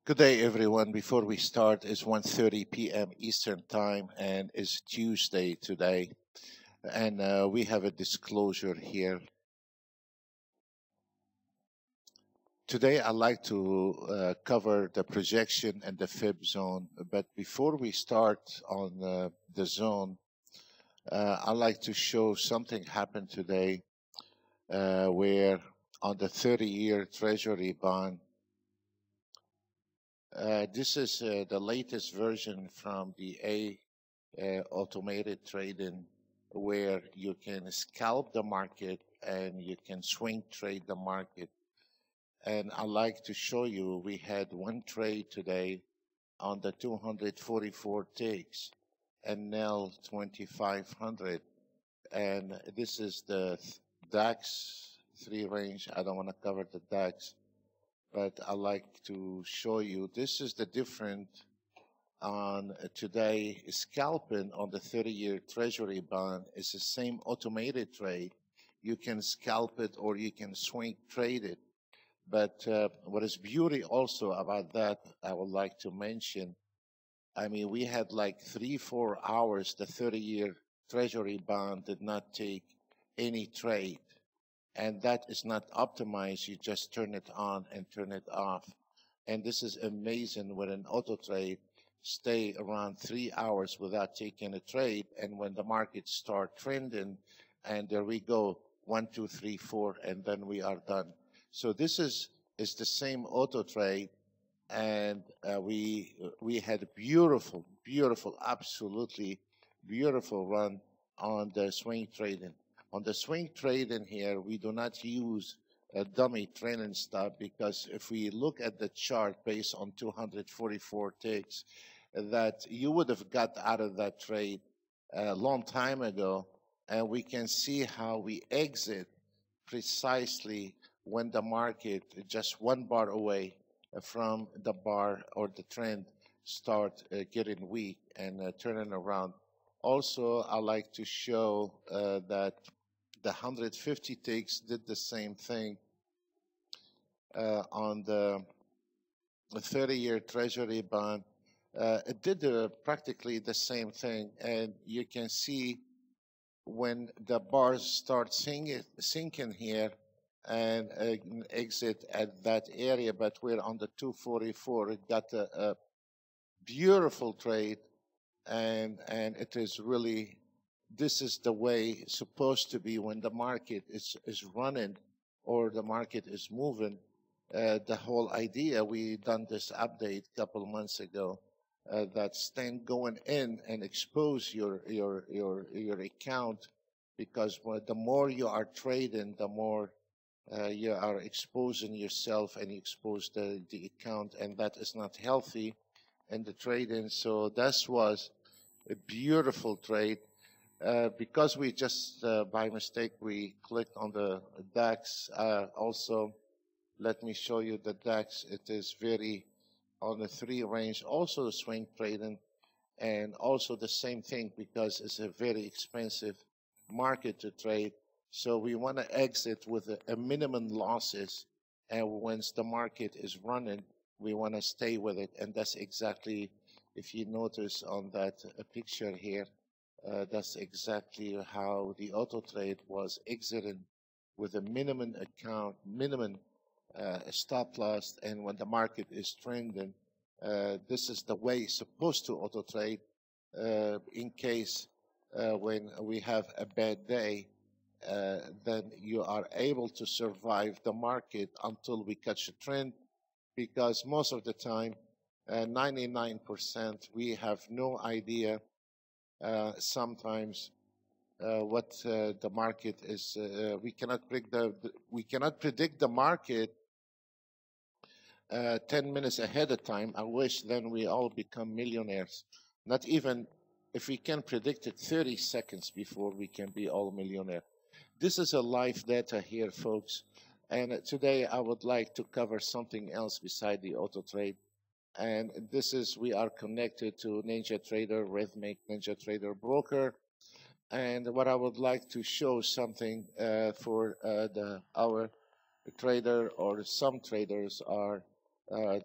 Good day, everyone. Before we start, it's 1:30 p.m. Eastern Time, and it's Tuesday today. And we have a disclosure here. Today, I'd like to cover the projection and the Fib zone. But before we start on the zone, I'd like to show something happened today where on the 30-year Treasury bond, this is the latest version from the automated trading, where you can scalp the market and you can swing trade the market. And I'd like to show you, we had one trade today on the 244 ticks and now 2500. And this is the DAX 3 range. I don't want to cover the DAX, but I like to show you this is the difference on today. Scalping on the 30-year Treasury bond is the same automated trade. You can scalp it or you can swing trade it. But what is beauty also about that, I would like to mention, I mean, we had like 3-4 hours, the 30-year Treasury bond did not take any trade. And that is not optimized. You just turn it on and turn it off. And this is amazing when an auto trade stay around 3 hours without taking a trade. And when the markets start trending, and there we go, 1, 2, 3, 4, and then we are done. So this is the same auto trade. And we had a beautiful, absolutely beautiful run on the swing trading. On the swing trading here, we do not use a dummy trailing stop, because if we look at the chart based on 244 ticks, that you would have got out of that trade a long time ago, and we can see how we exit precisely when the market just one bar away from the bar or the trend start getting weak and turning around. Also, I like to show that the 150 ticks did the same thing on the 30-year Treasury bond. It did practically the same thing, and you can see when the bars start sinking here and exit at that area, but we're on the 244. It got a beautiful trade, and it is really, this is the way it's supposed to be when the market is running or the market is moving. The whole idea, we done this update a couple of months ago, that stand going in and expose your account, because the more you are trading, the more you are exposing yourself and you expose the account, and that is not healthy in the trading. So that was a beautiful trade. Because we just, by mistake, we clicked on the DAX. Also, let me show you the DAX. It is very on the 3 range, also swing trading, and also the same thing, because it's a very expensive market to trade. So we want to exit with a minimum losses, and once the market is running, we want to stay with it. And that's exactly, if you notice on that picture here, that's exactly how the auto trade was exiting, with a minimum account, minimum stop loss. And when the market is trending, this is the way it's supposed to auto trade. In case when we have a bad day, then you are able to survive the market until we catch a trend, because most of the time, 99%, we have no idea sometimes what the market is. We cannot predict the market 10 minutes ahead of time. I wish then we all become millionaires. Not even if we can predict it 30 seconds before, we can be all millionaire. This is a live data here, folks. And today I would like to cover something else beside the auto trade. And this is, we are connected to NinjaTrader, Rhythmic, NinjaTrader Broker. And what I would like to show something for our trader, or some traders are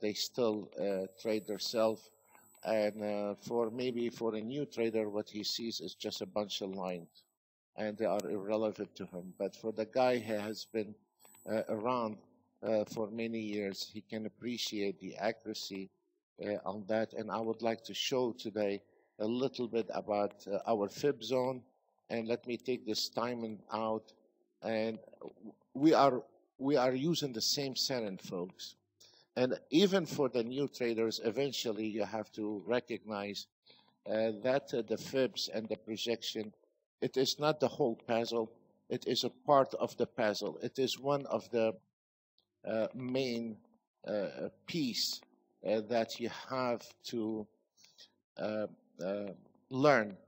they still trade themselves. And maybe for a new trader, what he sees is just a bunch of lines, and they are irrelevant to him. But for the guy who has been around for many years, he can appreciate the accuracy on that. And I would like to show today a little bit about our fib zone. And let me take this timing out. And we are using the same setting, folks. And even for the new traders, eventually you have to recognize that the fibs and the projection, it is not the whole puzzle. It is a part of the puzzle. It is one of the main piece that you have to uh, uh, learn.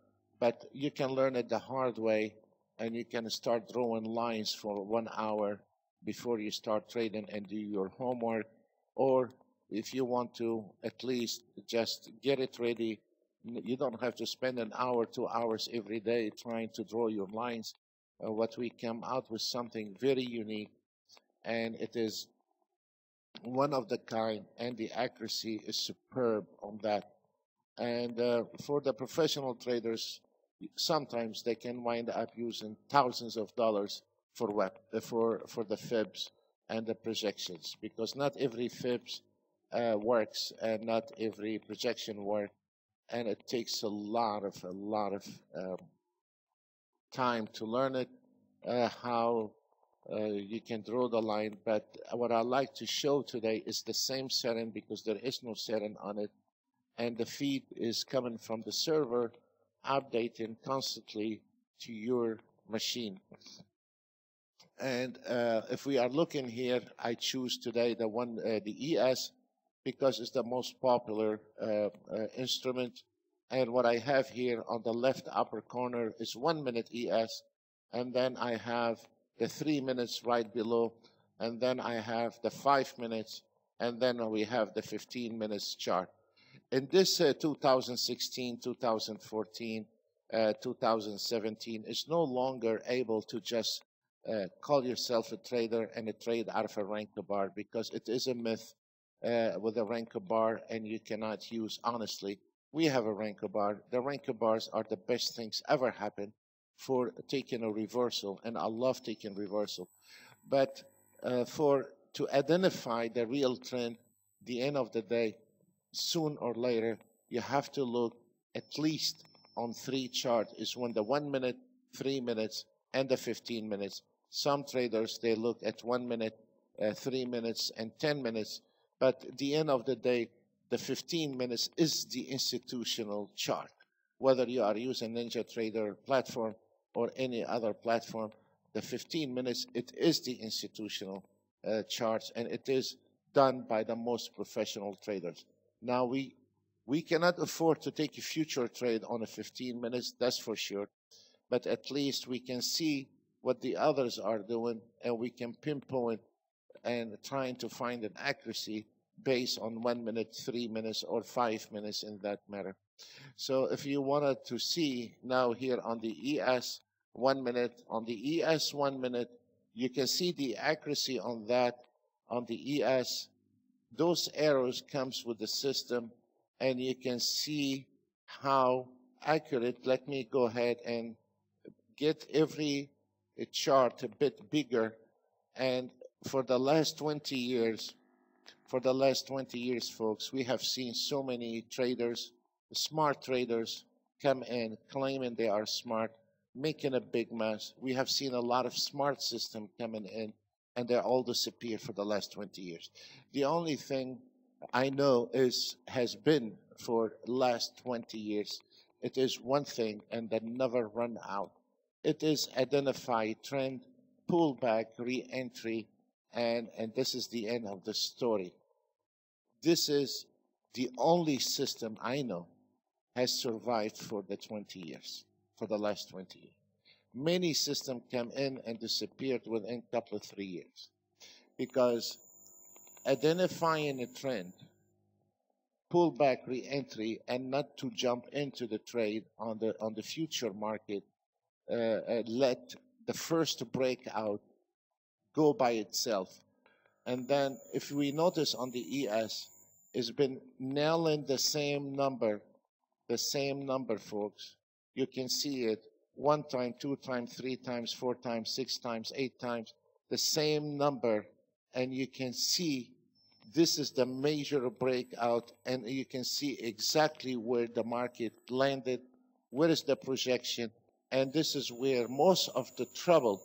But you can learn it the hard way, and you can start drawing lines for 1 hour before you start trading and do your homework. Or if you want to at least just get it ready, you don't have to spend an hour, 2 hours every day trying to draw your lines. What we come out with something very unique, and it is one of the kind, and the accuracy is superb on that. And for the professional traders, sometimes they can wind up using thousands of dollars for for the fibs and the projections, because not every fibs works and not every projection works, and it takes a lot of time to learn it, how you can draw the line. But what I like to show today is the same setting, because there is no setting on it, and the feed is coming from the server, updating constantly to your machine. And if we are looking here, I choose today the ES, because it's the most popular instrument. And what I have here on the left upper corner is 1 minute ES, and then I have the 3 minutes right below, and then I have the 5 minutes, and then we have the 15 minutes chart. In this 2016, 2014, 2017, is no longer able to just call yourself a trader and a trade out of a rank bar, because it is a myth with a rank bar, and you cannot use honestly. We have a rank bar. The rank bars are the best things ever happen for taking a reversal, and I love taking reversal. But to identify the real trend, the end of the day, soon or later, you have to look at least on 3 charts. Is when the 1 minute, 3 minutes, and the 15 minutes. Some traders, they look at 1 minute, 3 minutes, and 10 minutes. But at the end of the day, the 15 minutes is the institutional chart. Whether you are using NinjaTrader platform or any other platform, the 15 minutes, it is the institutional charts, and it is done by the most professional traders. Now, we cannot afford to take a future trade on a 15 minutes, that's for sure. But at least we can see what the others are doing, and we can pinpoint and trying to find an accuracy based on 1 minute, 3 minutes, or 5 minutes in that matter. So if you wanted to see now here on the ES 1 minute, on the ES 1 minute, you can see the accuracy on that. On the ES, those arrows comes with the system, and you can see how accurate. Let me go ahead and get every chart a bit bigger. And for the last 20 years, folks, we have seen so many traders, smart traders, come in claiming they are smart, making a big mess. We have seen a lot of smart system coming in, and they all disappear for the last 20 years. The only thing I know has been for last 20 years, it is one thing, and that never run out. It is identify trend, pullback, re-entry, and this is the end of the story. This is the only system I know has survived for the 20 years, for the last 20 years. Many systems come in and disappeared within a couple of 3 years, because identifying a trend, pullback, re-entry, and not to jump into the trade on the future market, let the first breakout go by itself. And then if we notice on the ES, it's been nailing the same number, folks. You can see it 1 time, 2 times, 3 times, 4 times, 6 times, 8 times, the same number. And you can see this is the major breakout, and you can see exactly where the market landed, where is the projection, and this is where most of the trouble,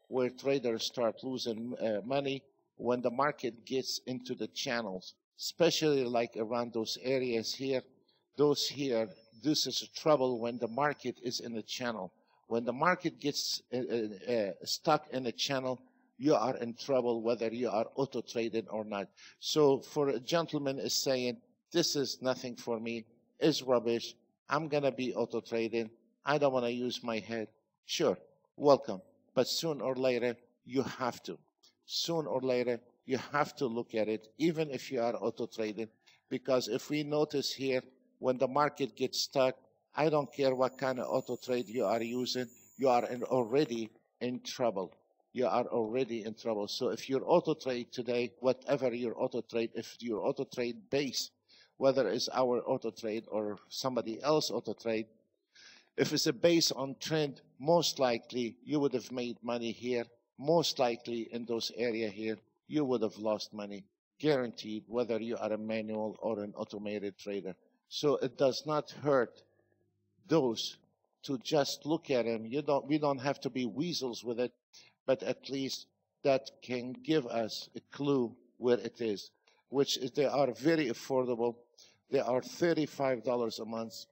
where traders start losing money when the market gets into the channels, especially like around those areas here. This is trouble when the market is in the channel. When the market gets stuck in a channel, you are in trouble whether you are auto-traded or not. So for a gentleman is saying, this is nothing for me, is rubbish, I'm going to be auto-traded, I don't want to use my head. Sure, welcome. But sooner or later, you have to. Sooner or later, you have to look at it, even if you are auto-traded. Because if we notice here, when the market gets stuck, I don't care what kind of auto-trade you are using, you are already in trouble. You are already in trouble. So if you're auto-trade today, whatever your auto-trade, if your auto-trade base, whether it's our auto-trade or somebody else auto-trade, if it's a base on trend, most likely you would have made money here. Most likely in those areas here, you would have lost money, guaranteed, whether you are a manual or an automated trader. So it does not hurt those to just look at them. We don't have to be weasels with it, but at least that can give us a clue where it is, which is they are very affordable. They are $35 a month.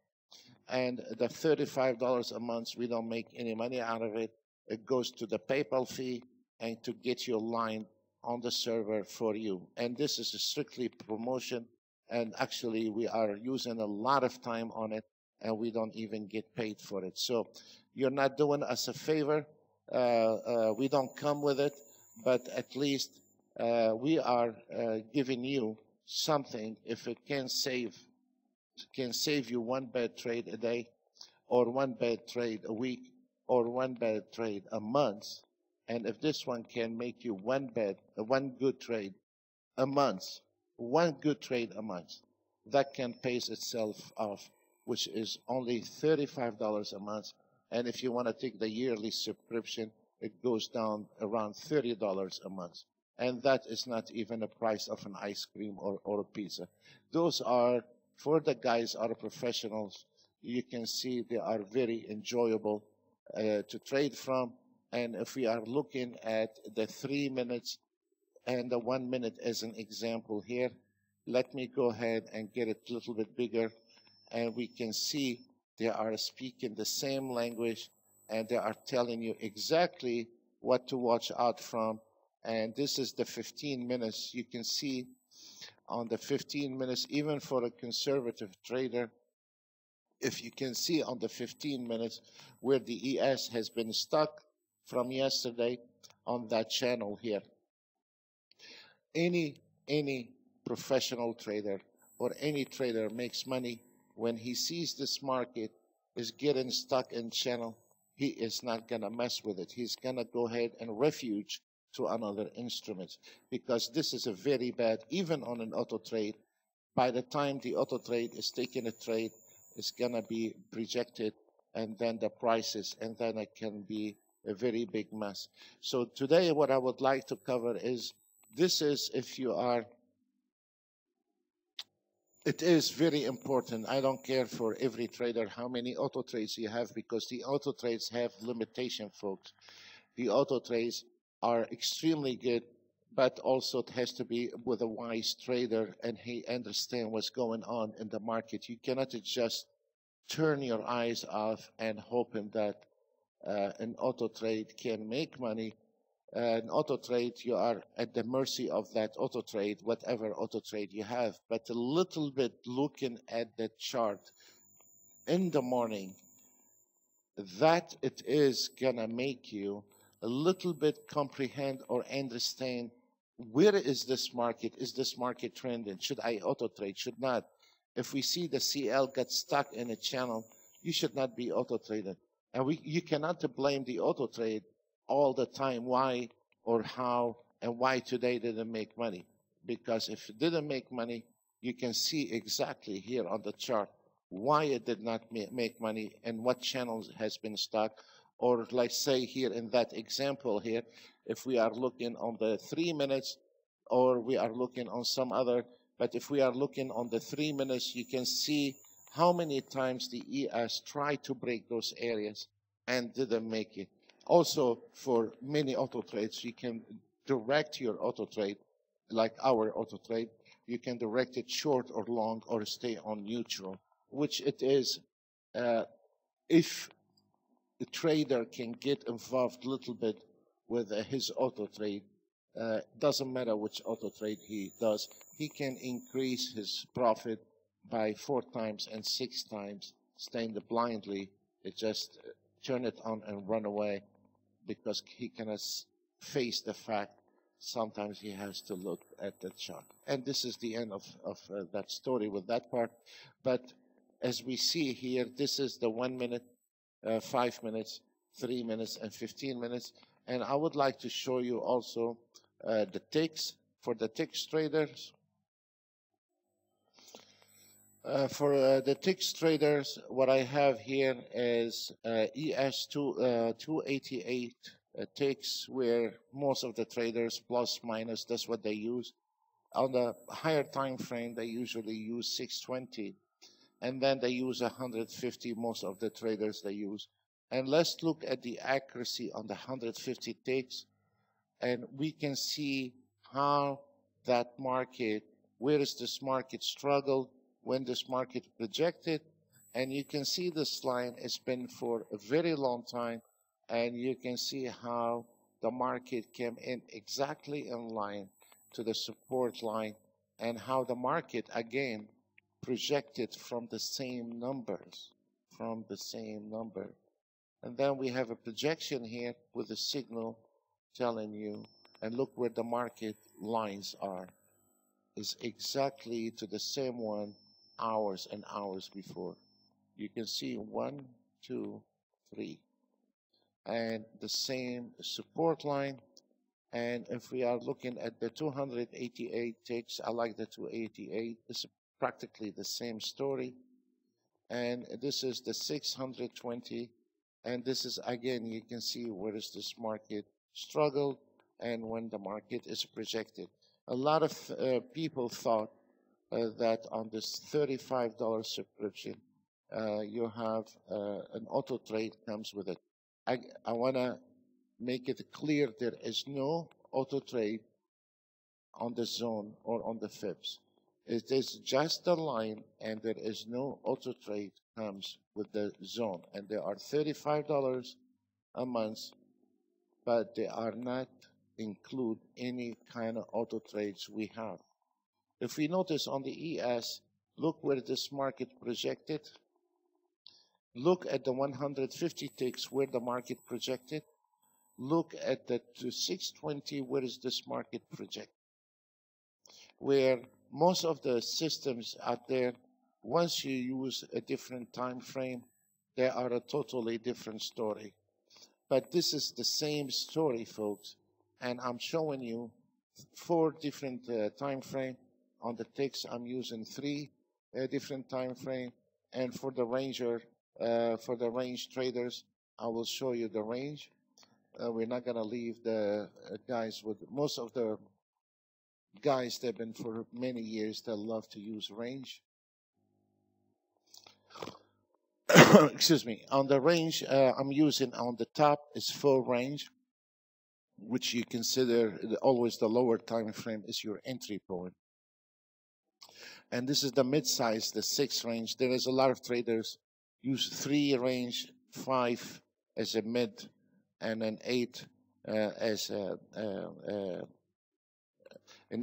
And the $35 a month, we don't make any money out of it. It goes to the PayPal fee and to get your line on the server for you. And this is a strictly promotion. And actually, we are using a lot of time on it, and we don't even get paid for it. So you're not doing us a favor. We don't come with it, but at least we are giving you something. If it can save you one bad trade a day, or one bad trade a week, or one bad trade a month, and if this one can make you one good trade a month, that can pay itself off, which is only $35 a month. And if you want to take the yearly subscription, it goes down around $30 a month. And that is not even the price of an ice cream or a pizza. Those are, for the guys are professionals. You can see they are very enjoyable to trade from. And if we are looking at the 3 minutes and the 1 minute as an example here, let me go ahead and get it a little bit bigger. And we can see they are speaking the same language, and they are telling you exactly what to watch out from. And this is the 15 minutes. You can see on the 15 minutes, even for a conservative trader, if you can see on the 15 minutes where the ES has been stuck from yesterday on that channel here. Any professional trader or any trader makes money when he sees this market is getting stuck in channel. He is not going to mess with it. He's going to go ahead and refuge to another instrument, because this is a very bad, even on an auto trade. By the time the auto trade is taking a trade, it's going to be rejected, and then the prices, and then it can be a very big mess. So today what I would like to cover is, this is if you are, it is very important. I don't care for every trader how many auto trades you have, because the auto trades have limitation, folks. The auto trades are extremely good, but also it has to be with a wise trader, and he understands what's going on in the market. You cannot just turn your eyes off and hoping that an auto trade can make money. An auto trade, you are at the mercy of that auto trade, whatever auto trade you have. But a little bit looking at the chart in the morning, that it is gonna make you a little bit comprehend or understand, where is this market? Is this market trending? Should I auto trade? Should not? If we see the CL get stuck in a channel, you should not be auto traded. And you cannot blame the auto trade all the time why or how and why today didn't make money. Because if it didn't make money, you can see exactly here on the chart why it did not make money and what channels has been stuck. Or like say here in that example here, if we are looking on the 3 minutes or we are looking on some other, but if we are looking on the 3 minutes, you can see how many times the ES tried to break those areas and didn't make it. Also, for many auto trades, you can direct your auto trade, like our auto trade. You can direct it short or long or stay on neutral, which it is if the trader can get involved a little bit with his auto trade. Doesn't matter which auto trade he does, he can increase his profit by 4 times and 6 times, staying blindly. It just turn it on and run away because he cannot face the fact sometimes he has to look at the chart. And this is the end of that story with that part. But as we see here, this is the 1 minute, 5 minutes, 3 minutes, and 15 minutes. And I would like to show you also the ticks for the ticks traders. For the ticks traders, what I have here is ES2 288 ticks, where most of the traders plus minus, that's what they use. On the higher time frame, they usually use 620, and then they use 150. Most of the traders they use. And let's look at the accuracy on the 150 ticks, and we can see how that market, where is this market struggled, when this market projected, and you can see this line has been for a very long time, and you can see how the market came in exactly in line to the support line, and how the market again projected from the same numbers, and then we have a projection here with a signal telling you, and look where the market lines are, is exactly to the same one hours and hours before. You can see 1, 2, 3, and the same support line. And if we are looking at the 288 ticks, I like the 288. It's practically the same story. And this is the 620. And this is, again, you can see where is this market struggled and when the market is projected. A lot of people thought that on this $35 subscription, you have an auto trade comes with it. I want to make it clear there is no auto trade on the zone or on the FIBS. It is just the line, and there is no auto trade comes with the zone. And they are $35 a month, but they are not include any kind of auto trades we have. If we notice on the ES, look where this market projected. Look at the 150 ticks where the market projected. Look at the 620, where is this market projected? Where most of the systems out there, once you use a different time frame, they are a totally different story. But this is the same story, folks, and I'm showing you 4 different time frame. On the ticks, I'm using 3 different time frame, and for the for the range traders, I will show you the range. We're not going to leave the guys with most of the guys that have been for many years that love to use range. Excuse me. On the range, I'm using on the top is full range, which you consider always the lower time frame is your entry point. And this is the mid-size, the 6 range. There is a lot of traders use 3 range, 5 as a mid, and an 8 as an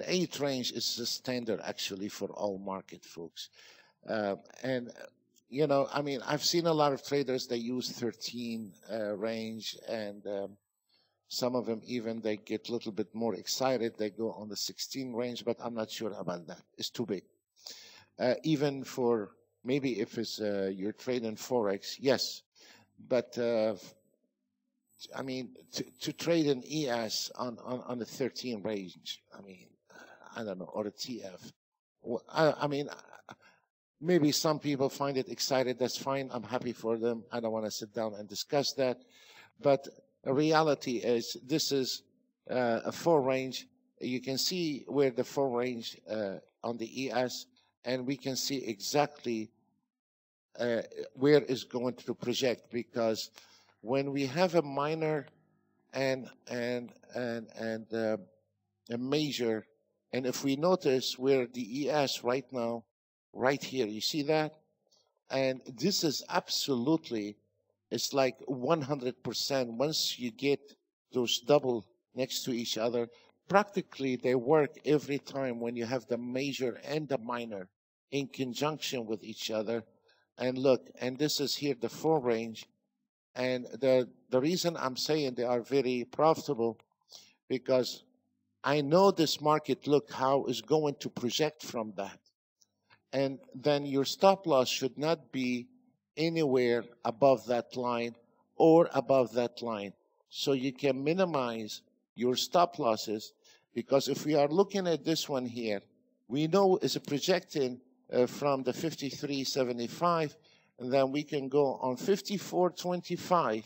8 range is the standard actually for all market folks. And you know, I mean, I've seen a lot of traders that use 13 range, and some of them even they get a little bit more excited. They go on the 16 range, but I'm not sure about that. It's too big. Even for maybe if it's you're trading forex, yes, but I mean, to trade an ES on the 13 range, I mean, I don't know, or a TF. I mean, maybe some people find it excited. That's fine. I'm happy for them. I don't want to sit down and discuss that. But the reality is, this is a full range. You can see where the full range on the ES, and we can see exactly where it's going to project, because when we have a minor and a major, and if we notice where the ES right now, right here, you see that? And this is absolutely, it's like 100%. Once you get those double next to each other, practically they work every time when you have the major and the minor in conjunction with each other. And look, and this is here the full range. And the reason I'm saying they are very profitable, because I know this market, look how is going to project from that. And then your stop loss should not be anywhere above that line or above that line. So you can minimize your stop losses, because if we are looking at this one here, we know it's projecting from the 53.75, and then we can go on 54.25.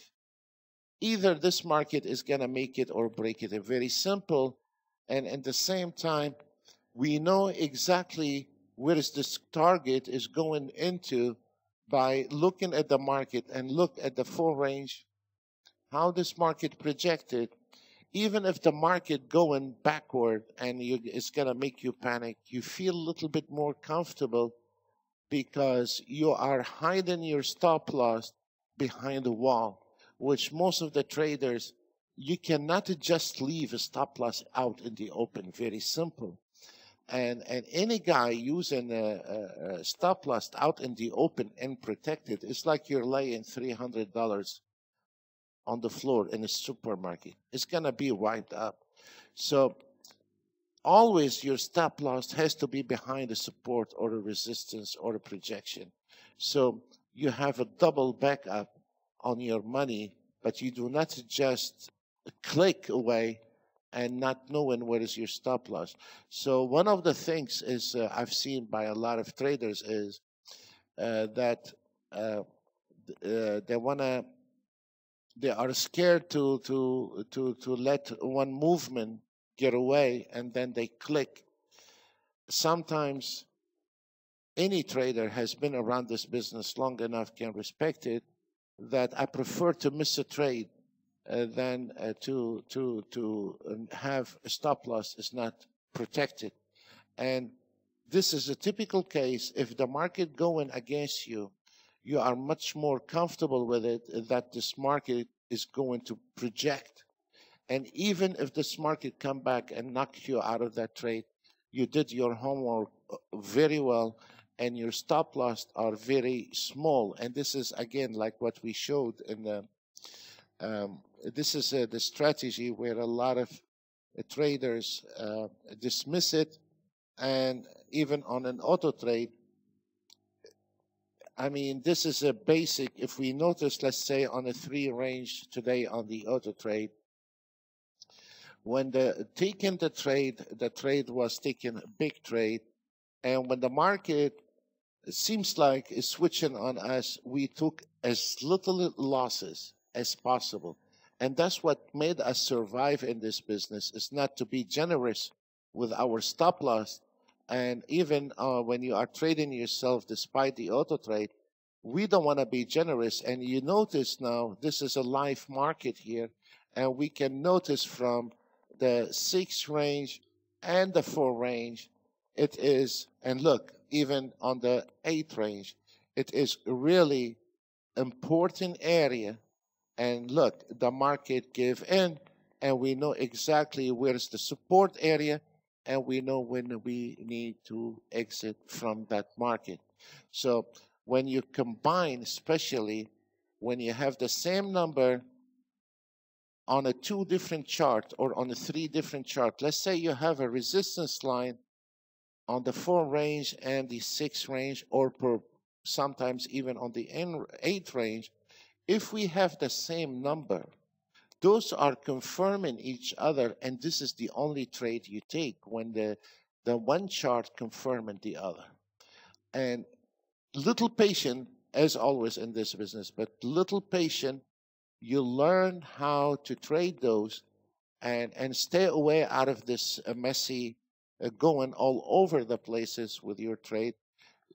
Either this market is going to make it or break it. It's very simple. And at the same time, we know exactly where is this target is going into by looking at the market and look at the full range, how this market projected. Even if the market going backward and it's going to make you panic, you feel a little bit more comfortable, because you are hiding your stop loss behind the wall, which most of the traders, you cannot just leave a stop loss out in the open. Very simple. And any guy using a stop loss out in the open and protected, it's like you're laying $300 on the floor in a supermarket. It's going to be wiped up. So always your stop loss has to be behind a support or a resistance or a projection. So you have a double backup on your money, but you do not just click away and not knowing where is your stop loss. So one of the things is I've seen by a lot of traders is that they are scared to let one movement get away, and then they click. Sometimes any trader has been around this business long enough can respect it, that I prefer to miss a trade than to have a stop loss is not protected. And this is a typical case. If the market going against you, you are much more comfortable with it, that this market is going to project. And even if this market come back and knock you out of that trade, you did your homework very well, and your stop loss are very small. And this is, again, like what we showed in the, this is the strategy where a lot of traders dismiss it. And even on an auto trade, I mean, this is a basic. If we notice, let's say on a 3 range today on the auto trade, when the trade was taking a big trade, and when the market, it seems like, is switching on us, we took as little losses as possible. And that's what made us survive in this business, is not to be generous with our stop loss. And even when you are trading yourself despite the auto trade, we don't want to be generous. And you notice now, this is a live market here, and we can notice from the 6 range and the 4 range, it is, and look, even on the 8 range, it is really important area. And look, the market gave in, and we know exactly where's the support area, and we know when we need to exit from that market. So when you combine, especially when you have the same number on a 2 different chart or on a 3 different chart, let's say you have a resistance line on the 4 range and the 6 range, or sometimes even on the 8 range. If we have the same number, those are confirming each other, and this is the only trade you take when the one chart confirming the other. And little patient, as always in this business, but little patient, you learn how to trade those and stay away out of this messy going all over the places with your trade.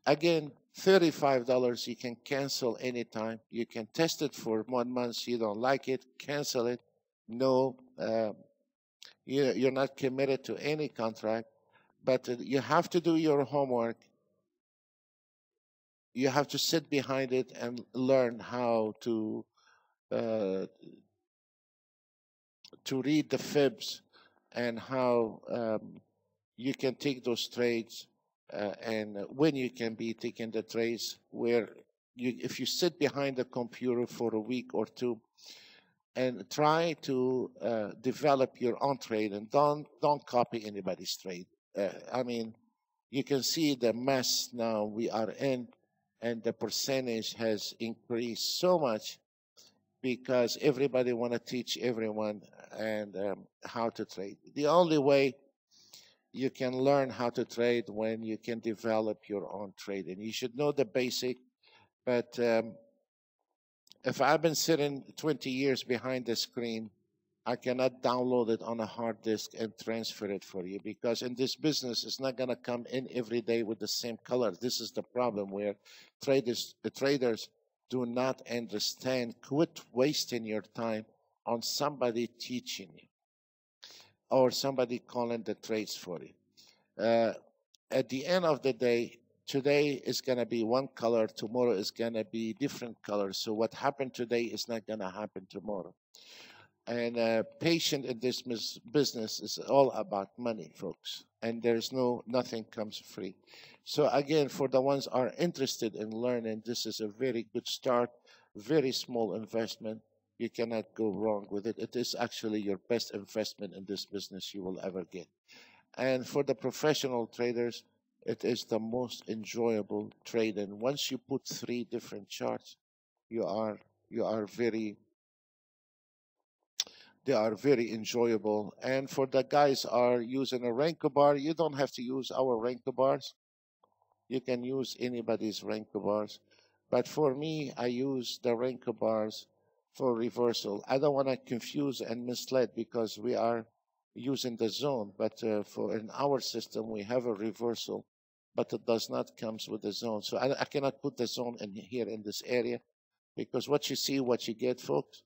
Again, $35, you can cancel anytime. You can test it for 1 month. You don't like it, cancel it. No, you're not committed to any contract, but you have to do your homework. You have to sit behind it and learn how uh, to read the fibs and how you can take those trades and when you can be taking the trades where if you sit behind the computer for a week or two and try to develop your own trade and don't copy anybody's trade. I mean, you can see the mess now we are in, and the percentage has increased so much because everybody want to teach everyone and how to trade. The only way you can learn how to trade when you can develop your own trade, and you should know the basic. But if I've been sitting 20 years behind the screen, I cannot download it on a hard disk and transfer it for you, because in this business, it's not going to come in every day with the same color. This is the problem where the traders do not understand. Quit wasting your time on somebody teaching you or somebody calling the trades for you. At the end of the day, today is going to be one color, tomorrow is going to be different colors. So what happened today is not going to happen tomorrow. And patient in this business is all about money, folks. And there's nothing comes free. So again, for the ones are interested in learning, this is a very good start, very small investment. You cannot go wrong with it. It is actually your best investment in this business you will ever get. And for the professional traders, it is the most enjoyable trade. And once you put 3 different charts, you are very they are very enjoyable. And for the guys are using a Renko bar, you don't have to use our Renko bars. You can use anybody's Renko bars. But for me, I use the Renko bars for reversal. I don't want to confuse and mislead because we are using the zone. But for in our system, we have a reversal, but it does not comes with the zone. So I cannot put the zone in here in this area because what you see, what you get, folks.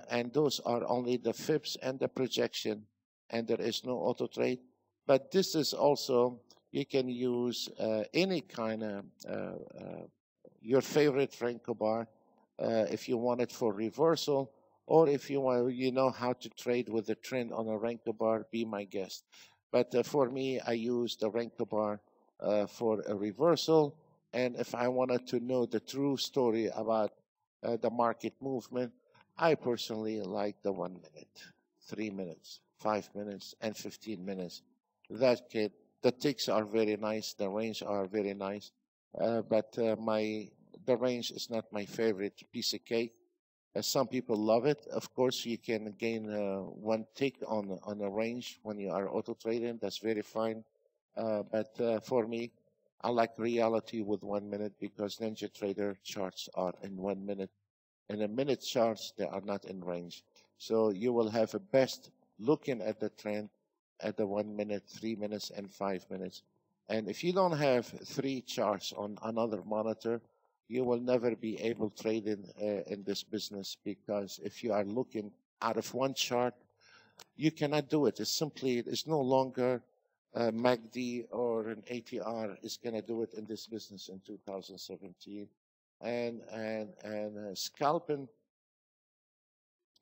And those are only the fibs and the projection, and there is no auto trade. But this is also, you can use any kind of your favorite Franco bar if you want it for reversal, or if you want, you know how to trade with the trend on a Renko bar, be my guest. But for me, I use the Renko bar for a reversal. And if I wanted to know the true story about the market movement, I personally like the 1 minute, 3 minutes, 5 minutes, and 15 minutes. The ticks are very nice. The range are very nice. But the range is not my favorite piece of cake. Some people love it. Of course, you can gain 1 tick on a range when you are auto trading. That's very fine. But for me, I like reality with 1 minute because Ninja Trader charts are in 1 minute. In a minute charts, they are not in range. So you will have a best looking at the trend at the 1 minute, 3 minutes, and 5 minutes. And if you don't have 3 charts on another monitor, you will never be able trading in this business, because if you are looking out of 1 chart, you cannot do it. It's no longer MACD or an ATR is going to do it in this business in 2017. And scalping,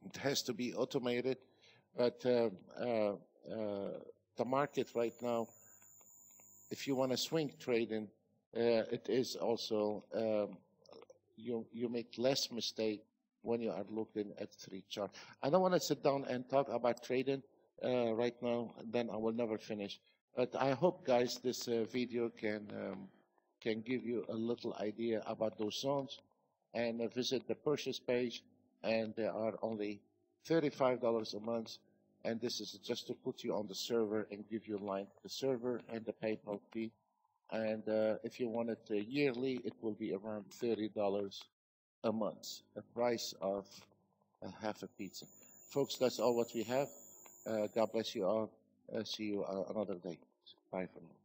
it has to be automated. But the market right now, if you want to swing trading, it is also you make less mistake when you are looking at 3 charts. I don't want to sit down and talk about trading right now, then I will never finish. But I hope, guys, this video can give you a little idea about those zones, and visit the purchase page, and there are only $35 a month. And this is just to put you on the server and give you line to the server and the PayPal fee. And if you want it yearly, it will be around $30 a month, the price of half a pizza. Folks, that's all what we have. God bless you all. See you another day. Bye for now.